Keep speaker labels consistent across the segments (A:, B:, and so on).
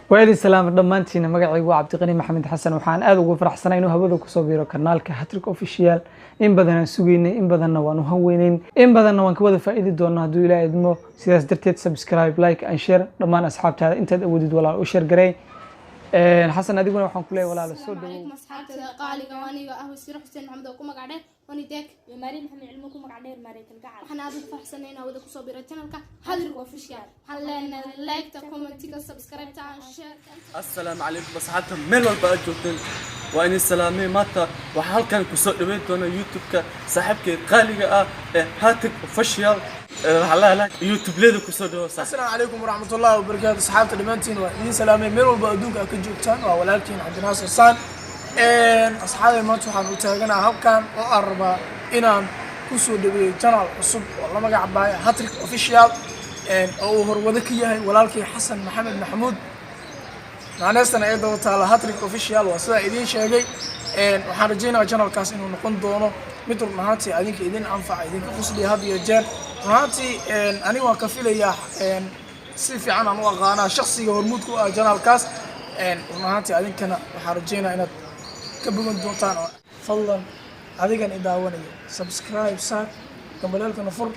A: وعلي السلام دمانتينا magacaygu waa Cabdiqani Maxamed Xasan waxaan aad ugu faraxsanahay inuu hawada ku soo biiro kanaalka Hattrick Official in badan aan sugeynay in badanna waan u hanweynayn in badanna waan ka wada faa'iidi doonaa haduu Ilaahay idmo sidaas darteed subscribe like and share dhammaan asxaabtaada intaad awoodid walaal u share garay Xasan adiguna waxaan ku leeyahay walaal soo dhawow
B: asxaabtada qaaliga aniga ah Wasiir Xuseen Maxamed oo ku magacdheer ونيدك مارين محمد علمكم مقعدير مارين القاعد احنا عاد فرحسنينا ودا كسو بيرا channelka Hattrick Official حلنا لايك تا كومنت تا سبسكرايب تا شير
C: السلام عليكم بصحتكم ميل walba joogteen waa in salaamay maanta waxa halkan ku soo dhaweey doona YouTube-ka saaxiibkay qaaliga ah ee Hattrick Official waxaa YouTube leedo ku soo dhawo
D: السلام عليكم ورحمة الله وبركاته أصحابتي دمانتين وإن سلامي ميل walba adduunka ka joogtaan waa walaalkiin Cabdinaasir Saan أصحابي ما تروحوا تاجنا هبكان وأربعة إنهم كسر دبي channel عصب والله ما قاعد باي Hattrick Official أو هو ذكية ولكن حسن محمد محمود معنا سنة أيضا تعالى Hattrick Official وصل إدين شيء وحرجينا channel كاس إنه نكون دونه مثل نهاتي عدينك إدين أنفع إدين كفصلي هذه الجار نهاتي أنا وكفيل يا سيفي أنا وغانا شخصي ورمود channel كاس ونهاتي عدينك أنا وحرجينا إن كبرون دوتان فضلا هذيك إداوانية سبسكرايب ساك كمبلالك نفر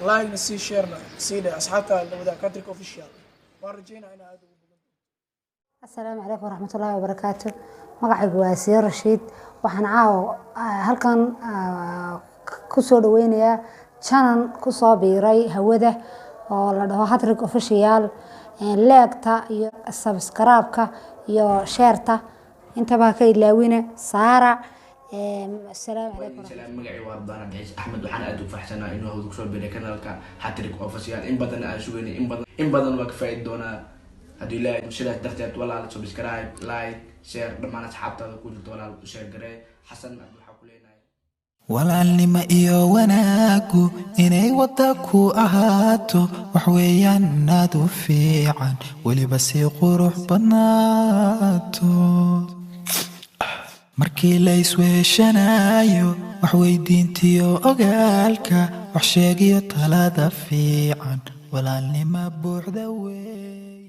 D: لايك نسي شيرنا سيدة أصحابها اللي ودا Hattrick Official ورجينا هنا هذا
E: السلام عليكم ورحمة الله وبركاته مقعد واسير رشيد وحنعاو هلكن كسو دوينيا channel كسو بيراي هوده ولا ده Hattrick Official لايكتا iyo سبسكرايبka iyo شيرتا انت باكي لاوينه سارة السلام عليكم
F: السلام مقعي وارضانا بعيس أحمد وحنا أدو فرحسنا إنه هو دكتور بينا كانالك Hattrick Official إن بدنا أشويني إن بدنا وكفاية دونا هدو لا مشيلة تختيت ولا سبسكرايب لايك شير دمانا صحابتا كل ولا شير قري حسن أدو حكولينا
G: walaalnimo iyo wanaagu inay wada ku ahaato wax weeyaan aad u fiican waliba si qurux banaato markii la isweeshanayo wax weydiintiyo ogaalka wax sheegiyo talada fiican walaalnimo buuxda weey